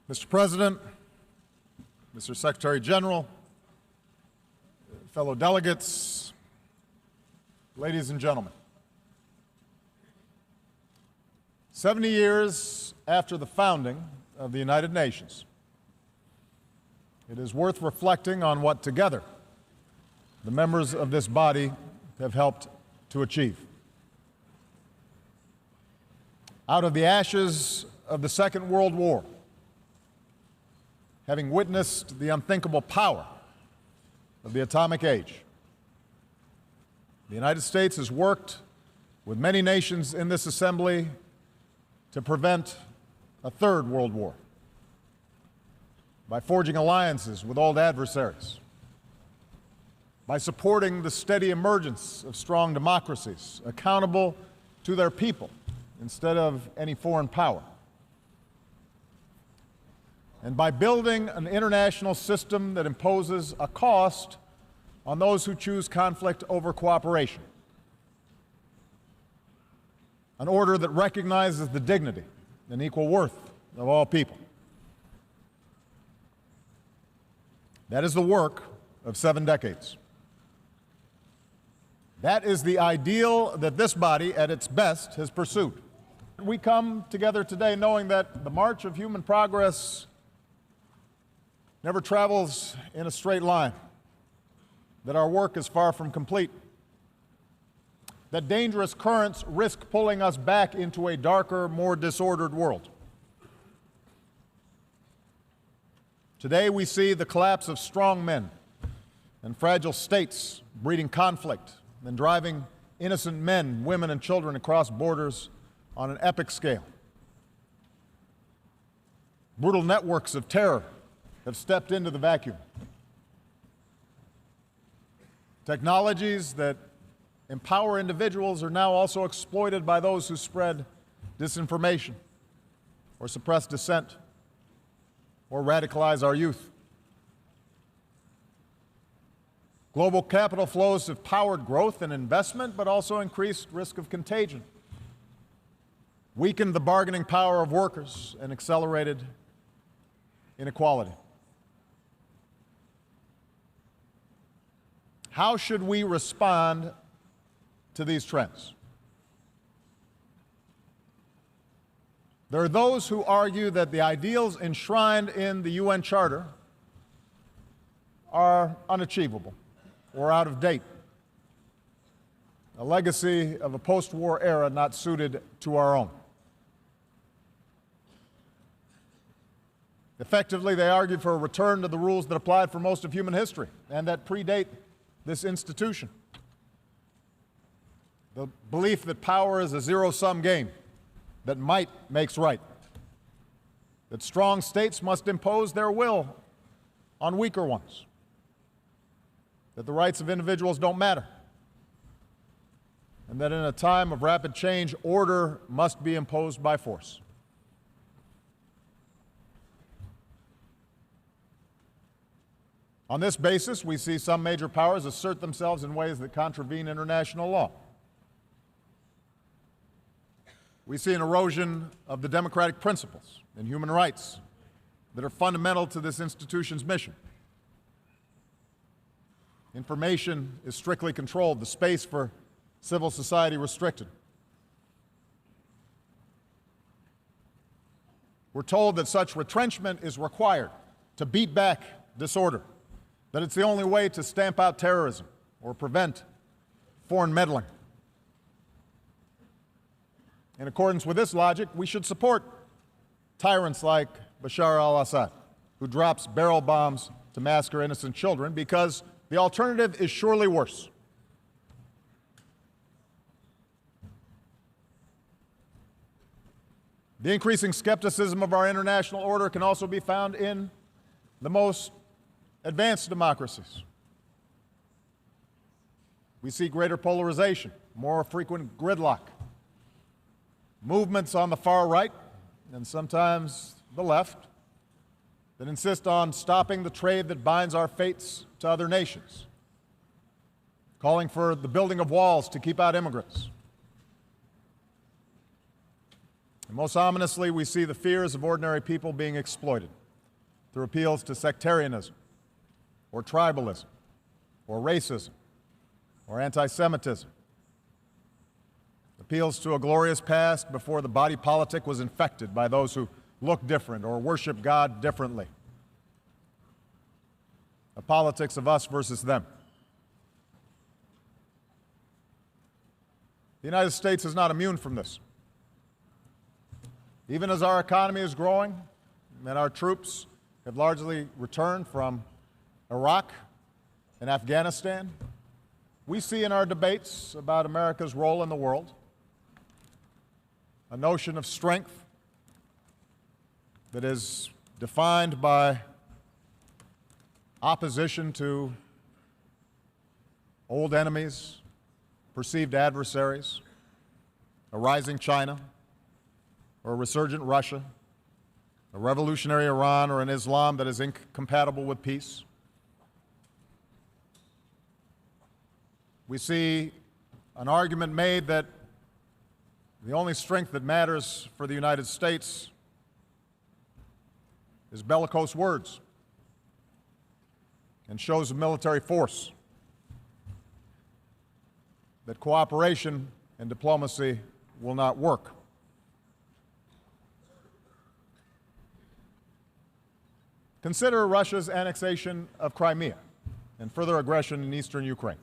Mr. President, Mr. Secretary General, fellow delegates, ladies and gentlemen. 70 years after the founding of the United Nations, it is worth reflecting on what together the members of this body have helped to achieve. Out of the ashes of the Second World War, having witnessed the unthinkable power of the atomic age, the United States has worked with many nations in this assembly to prevent a third world war by forging alliances with old adversaries, by supporting the steady emergence of strong democracies accountable to their people instead of any foreign power, and by building an international system that imposes a cost on those who choose conflict over cooperation, an order that recognizes the dignity and equal worth of all people. That is the work of 7 decades. That is the ideal that this body, at its best, has pursued. We come together today knowing that the march of human progress never travels in a straight line, that our work is far from complete, that dangerous currents risk pulling us back into a darker, more disordered world. Today we see the collapse of strong men and fragile states breeding conflict and driving innocent men, women, and children across borders on an epic scale. Brutal networks of terror have stepped into the vacuum. Technologies that empower individuals are now also exploited by those who spread disinformation or suppress dissent or radicalize our youth. Global capital flows have powered growth and investment, but also increased risk of contagion, weakened the bargaining power of workers, and accelerated inequality. How should we respond to these trends? There are those who argue that the ideals enshrined in the UN Charter are unachievable or out of date, a legacy of a post-war era not suited to our own. Effectively, they argue for a return to the rules that applied for most of human history and that predate this institution. The belief that power is a zero-sum game, that might makes right, that strong states must impose their will on weaker ones, that the rights of individuals don't matter, and that in a time of rapid change, order must be imposed by force. On this basis, we see some major powers assert themselves in ways that contravene international law. We see an erosion of the democratic principles and human rights that are fundamental to this institution's mission. Information is strictly controlled, the space for civil society restricted. We're told that such retrenchment is required to beat back disorder, that it's the only way to stamp out terrorism or prevent foreign meddling. In accordance with this logic, we should support tyrants like Bashar al-Assad, who drops barrel bombs to massacre innocent children, because the alternative is surely worse. The increasing skepticism of our international order can also be found in the most advanced democracies. We see greater polarization, more frequent gridlock, movements on the far right and sometimes the left that insist on stopping the trade that binds our fates to other nations, calling for the building of walls to keep out immigrants. Most ominously, we see the fears of ordinary people being exploited through appeals to sectarianism, or tribalism, or racism, or anti-Semitism. Appeals to a glorious past before the body politic was infected by those who look different or worship God differently. A politics of us versus them. The United States is not immune from this. Even as our economy is growing and our troops have largely returned from Iraq and Afghanistan, we see in our debates about America's role in the world a notion of strength that is defined by opposition to old enemies, perceived adversaries, a rising China, or a resurgent Russia, a revolutionary Iran, or an Islam that is incompatible with peace. We see an argument made that the only strength that matters for the United States is bellicose words and shows of military force, that cooperation and diplomacy will not work. Consider Russia's annexation of Crimea and further aggression in eastern Ukraine.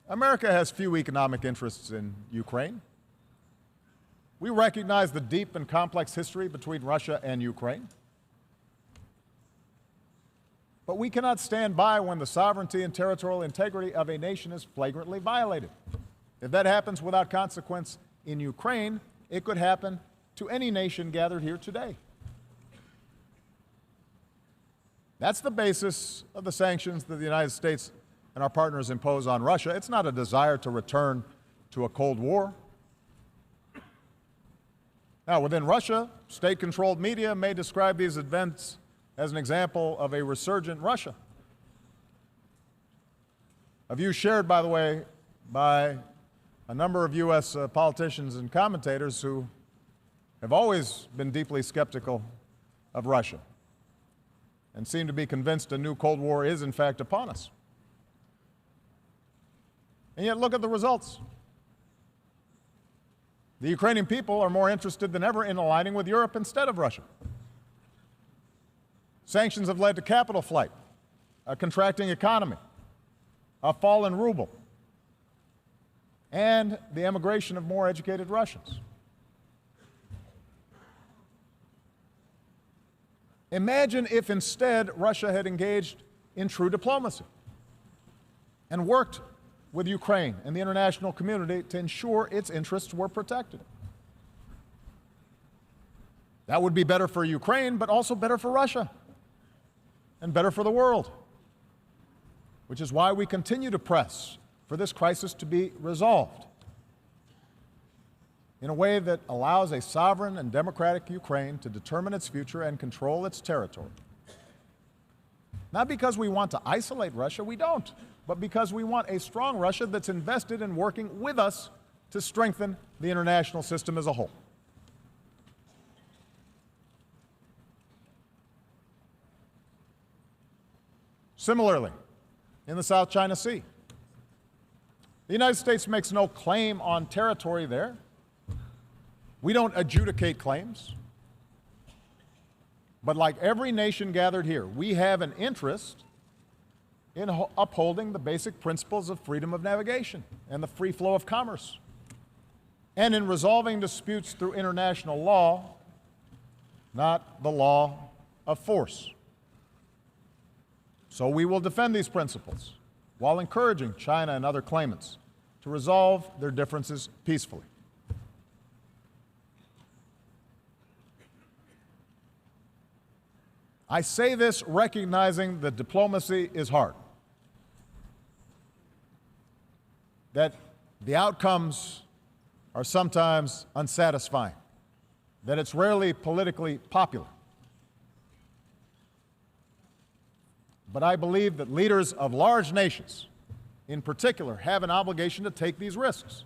America has few economic interests in Ukraine. We recognize the deep and complex history between Russia and Ukraine. But we cannot stand by when the sovereignty and territorial integrity of a nation is flagrantly violated. If that happens without consequence in Ukraine, it could happen to any nation gathered here today. That's the basis of the sanctions that the United States and our partners impose on Russia. It's not a desire to return to a Cold War. Now, within Russia, state-controlled media may describe these events as an example of a resurgent Russia. A view shared, by the way, by a number of U.S. politicians and commentators who have always been deeply skeptical of Russia and seem to be convinced a new Cold War is, in fact, upon us. And yet, look at the results. The Ukrainian people are more interested than ever in aligning with Europe instead of Russia. Sanctions have led to capital flight, a contracting economy, a fall in ruble, and the emigration of more educated Russians. Imagine if instead Russia had engaged in true diplomacy and worked with Ukraine and the international community to ensure its interests were protected. That would be better for Ukraine, but also better for Russia and better for the world, which is why we continue to press for this crisis to be resolved in a way that allows a sovereign and democratic Ukraine to determine its future and control its territory. Not because we want to isolate Russia, we don't, but because we want a strong Russia that's invested in working with us to strengthen the international system as a whole. Similarly, in the South China Sea, the United States makes no claim on territory there. We don't adjudicate claims. But like every nation gathered here, we have an interest in upholding the basic principles of freedom of navigation and the free flow of commerce, and in resolving disputes through international law, not the law of force. So we will defend these principles while encouraging China and other claimants to resolve their differences peacefully. I say this recognizing that diplomacy is hard, that the outcomes are sometimes unsatisfying, that it's rarely politically popular. But I believe that leaders of large nations, in particular, have an obligation to take these risks,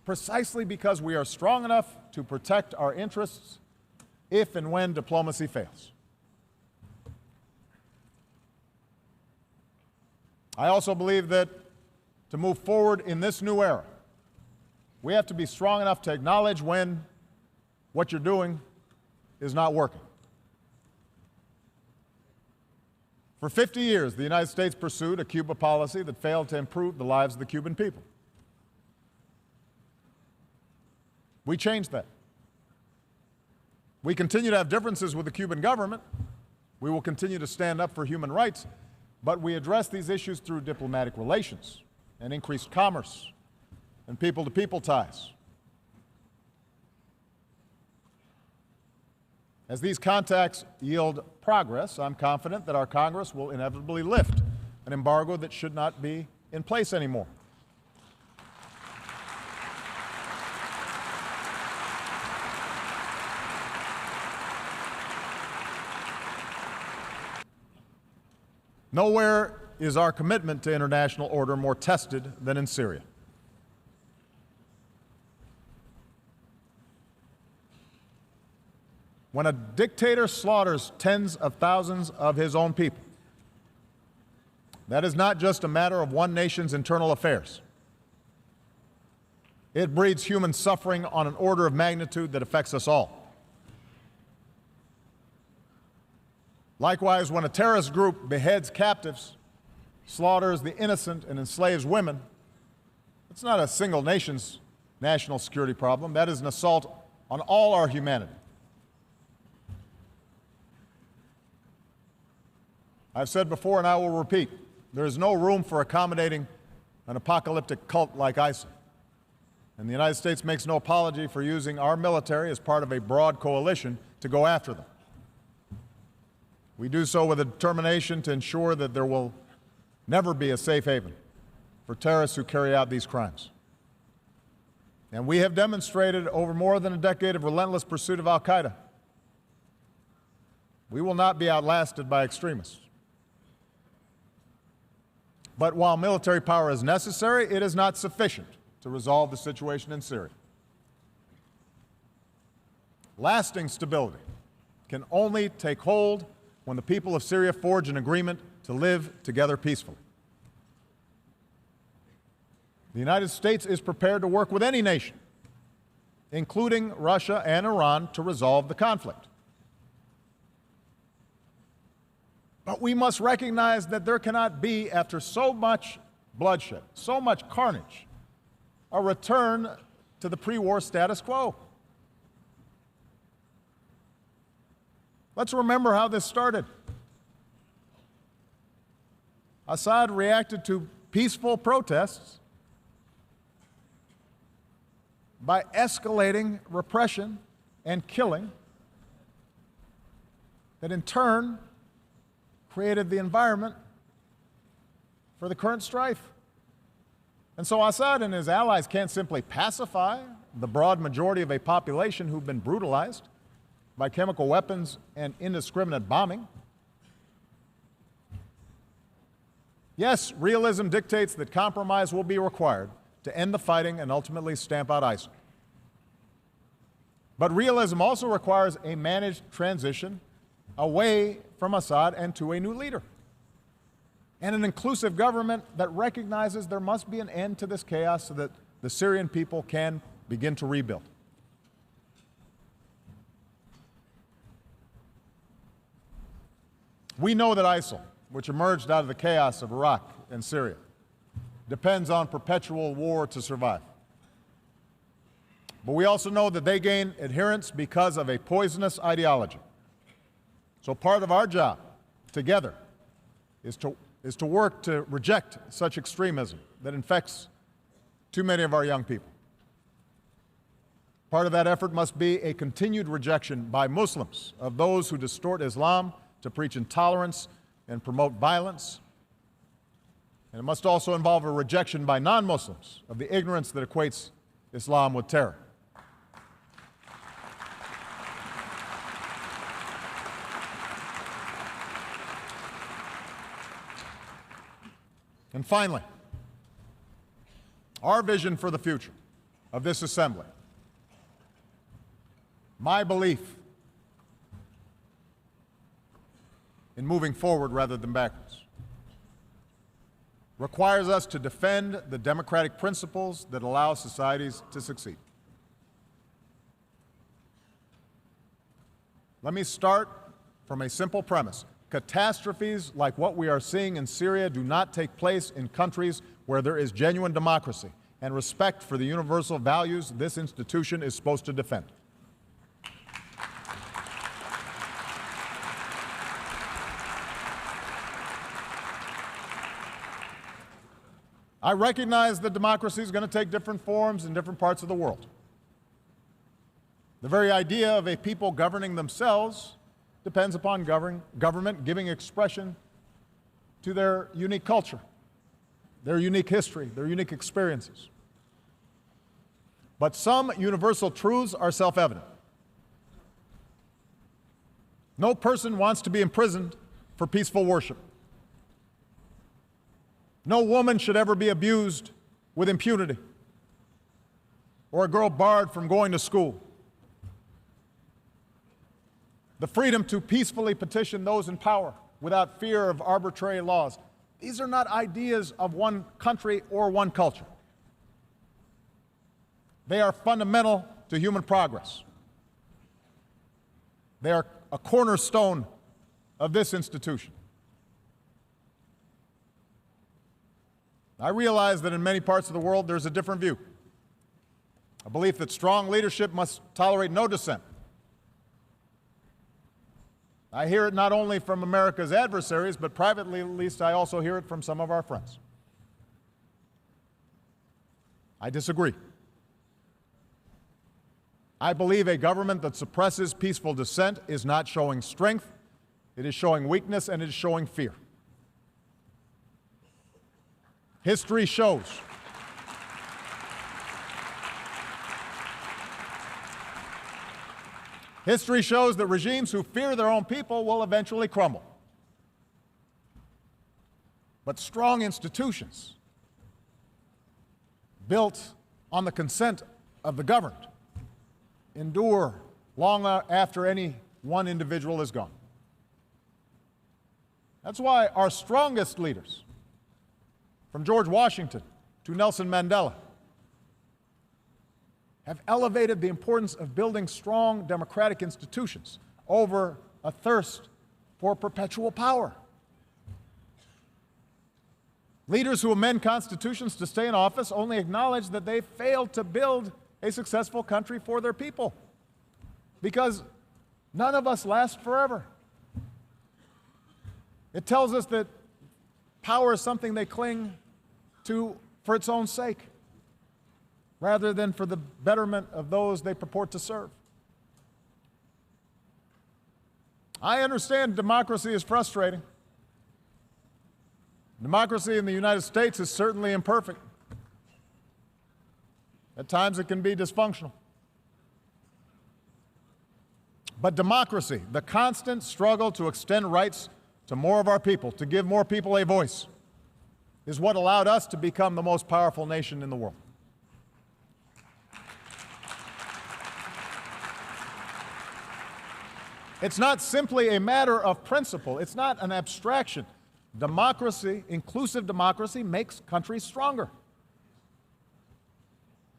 precisely because we are strong enough to protect our interests if and when diplomacy fails. I also believe that to move forward in this new era, we have to be strong enough to acknowledge when what you're doing is not working. For 50 years, the United States pursued a Cuba policy that failed to improve the lives of the Cuban people. We changed that. We continue to have differences with the Cuban government. We will continue to stand up for human rights, but we address these issues through diplomatic relations and increased commerce and people-to-people ties. As these contacts yield progress, I'm confident that our Congress will inevitably lift an embargo that should not be in place anymore. Nowhere is our commitment to international order more tested than in Syria. When a dictator slaughters tens of thousands of his own people, that is not just a matter of one nation's internal affairs. It breeds human suffering on an order of magnitude that affects us all. Likewise, when a terrorist group beheads captives, slaughters the innocent, and enslaves women, it's not a single nation's national security problem. That is an assault on all our humanity. I've said before, and I will repeat, there is no room for accommodating an apocalyptic cult like ISIL. And the United States makes no apology for using our military as part of a broad coalition to go after them. We do so with a determination to ensure that there will never be a safe haven for terrorists who carry out these crimes. And we have demonstrated over more than a decade of relentless pursuit of al-Qaeda. We will not be outlasted by extremists. But while military power is necessary, it is not sufficient to resolve the situation in Syria. Lasting stability can only take hold when the people of Syria forge an agreement to live together peacefully. The United States is prepared to work with any nation, including Russia and Iran, to resolve the conflict. But we must recognize that there cannot be, after so much bloodshed, so much carnage, a return to the pre-war status quo. Let's remember how this started. Assad reacted to peaceful protests by escalating repression and killing that in turn created the environment for the current strife. And so Assad and his allies can't simply pacify the broad majority of a population who've been brutalized by chemical weapons and indiscriminate bombing. Yes, realism dictates that compromise will be required to end the fighting and ultimately stamp out ISIL. But realism also requires a managed transition away from Assad and to a new leader, and an inclusive government that recognizes there must be an end to this chaos so that the Syrian people can begin to rebuild. We know that ISIL, which emerged out of the chaos of Iraq and Syria, depends on perpetual war to survive. But we also know that they gain adherents because of a poisonous ideology. So part of our job together is to work to reject such extremism that infects too many of our young people. Part of that effort must be a continued rejection by Muslims of those who distort Islam to preach intolerance and promote violence. And it must also involve a rejection by non-Muslims of the ignorance that equates Islam with terror. And finally, our vision for the future of this assembly, my belief in moving forward rather than backwards requires us to defend the democratic principles that allow societies to succeed. Let me start from a simple premise. Catastrophes like what we are seeing in Syria do not take place in countries where there is genuine democracy and respect for the universal values this institution is supposed to defend. I recognize that democracy is going to take different forms in different parts of the world. The very idea of a people governing themselves depends upon government giving expression to their unique culture, their unique history, their unique experiences. But some universal truths are self-evident. No person wants to be imprisoned for peaceful worship. No woman should ever be abused with impunity, or a girl barred from going to school. The freedom to peacefully petition those in power without fear of arbitrary laws. These are not ideas of one country or one culture. They are fundamental to human progress. They are a cornerstone of this institution. I realize that in many parts of the world there's a different view, a belief that strong leadership must tolerate no dissent. I hear it not only from America's adversaries, but privately at least I also hear it from some of our friends. I disagree. I believe a government that suppresses peaceful dissent is not showing strength, it is showing weakness, and it is showing fear. History shows that regimes who fear their own people will eventually crumble. But strong institutions built on the consent of the governed endure long after any one individual is gone. That's why our strongest leaders, from George Washington to Nelson Mandela, have elevated the importance of building strong democratic institutions over a thirst for perpetual power. Leaders who amend constitutions to stay in office only acknowledge that they failed to build a successful country for their people, because none of us last forever. It tells us that power is something they cling to for its own sake, rather than for the betterment of those they purport to serve. I understand democracy is frustrating. Democracy in the United States is certainly imperfect. At times it can be dysfunctional. But democracy, the constant struggle to extend rights to more of our people, to give more people a voice, is what allowed us to become the most powerful nation in the world. It's not simply a matter of principle. It's not an abstraction. Democracy, inclusive democracy, makes countries stronger.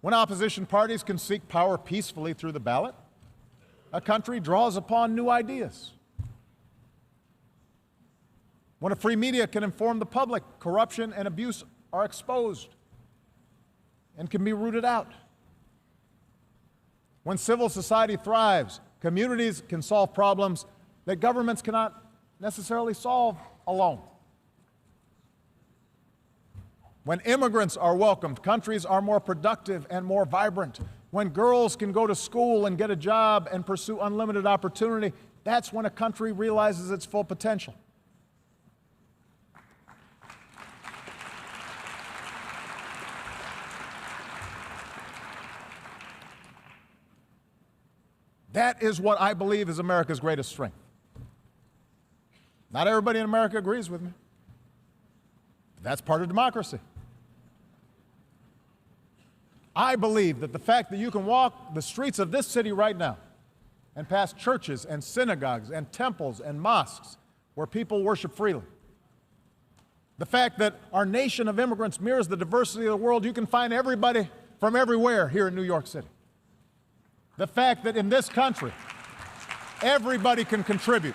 When opposition parties can seek power peacefully through the ballot, a country draws upon new ideas. When a free media can inform the public, corruption and abuse are exposed and can be rooted out. When civil society thrives, communities can solve problems that governments cannot necessarily solve alone. When immigrants are welcomed, countries are more productive and more vibrant. When girls can go to school and get a job and pursue unlimited opportunity, that's when a country realizes its full potential. That is what I believe is America's greatest strength. Not everybody in America agrees with me. That's part of democracy. I believe that the fact that you can walk the streets of this city right now and pass churches and synagogues and temples and mosques where people worship freely, the fact that our nation of immigrants mirrors the diversity of the world, you can find everybody from everywhere here in New York City. The fact that in this country, everybody can contribute.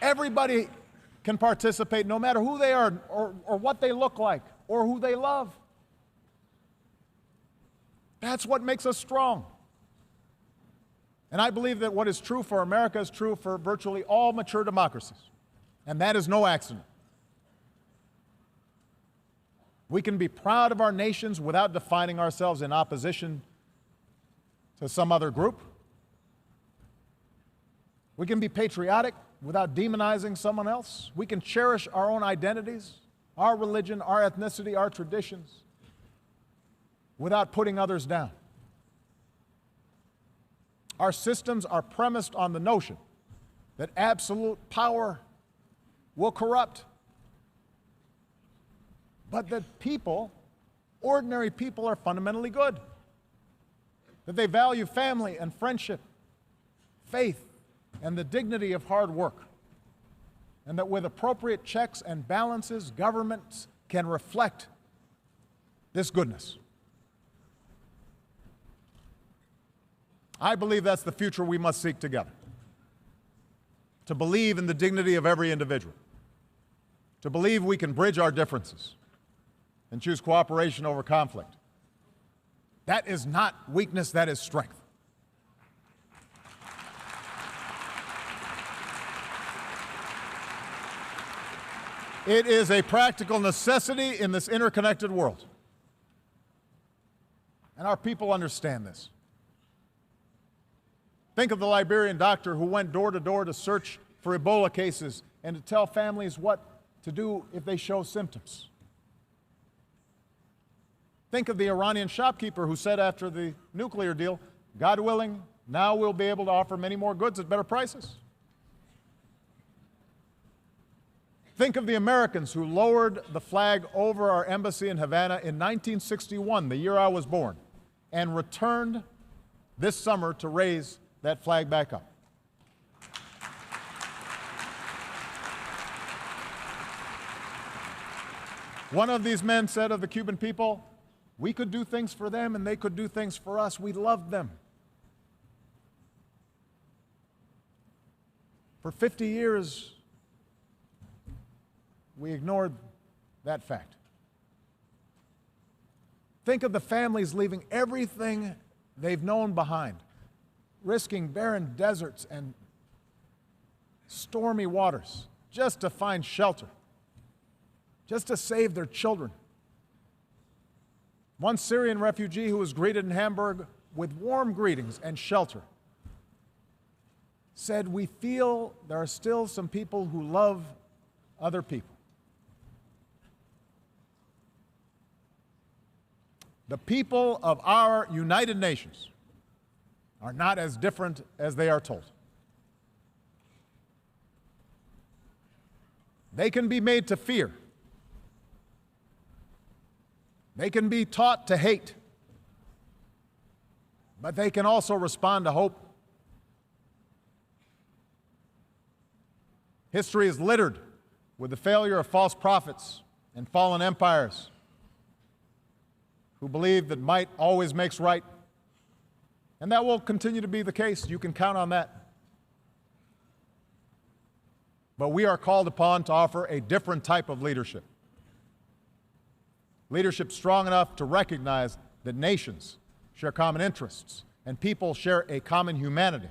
Everybody can participate, no matter who they are or what they look like or who they love. That's what makes us strong. And I believe that what is true for America is true for virtually all mature democracies. And that is no accident. We can be proud of our nations without defining ourselves in opposition to some other group. We can be patriotic without demonizing someone else. We can cherish our own identities, our religion, our ethnicity, our traditions, without putting others down. Our systems are premised on the notion that absolute power will corrupt, but that people, ordinary people, are fundamentally good, that they value family and friendship, faith, and the dignity of hard work, and that with appropriate checks and balances, governments can reflect this goodness. I believe that's the future we must seek together. To believe in the dignity of every individual. To believe we can bridge our differences and choose cooperation over conflict. That is not weakness, that is strength. It is a practical necessity in this interconnected world. And our people understand this. Think of the Liberian doctor who went door to door to search for Ebola cases and to tell families what to do if they show symptoms. Think of the Iranian shopkeeper who said after the nuclear deal, God willing, now we'll be able to offer many more goods at better prices. Think of the Americans who lowered the flag over our embassy in Havana in 1961, the year I was born, and returned this summer to raise that flag back up. One of these men said of the Cuban people, we could do things for them and they could do things for us. We loved them. For 50 years, we ignored that fact. Think of the families leaving everything they've known behind, risking barren deserts and stormy waters just to find shelter, just to save their children. One Syrian refugee who was greeted in Hamburg with warm greetings and shelter said, we feel there are still some people who love other people. The people of our United Nations are not as different as they are told. They can be made to fear. They can be taught to hate. But they can also respond to hope. History is littered with the failure of false prophets and fallen empires who believe that might always makes right. And that will continue to be the case. You can count on that. But we are called upon to offer a different type of leadership. Leadership strong enough to recognize that nations share common interests and people share a common humanity.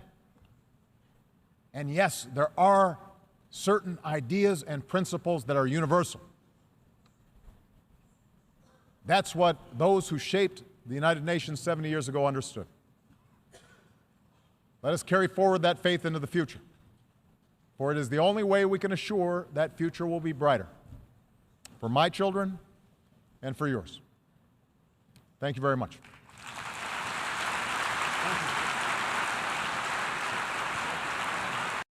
And yes, there are certain ideas and principles that are universal. That's what those who shaped the United Nations 70 years ago understood. Let us carry forward that faith into the future, for it is the only way we can assure that future will be brighter for my children and for yours. Thank you very much.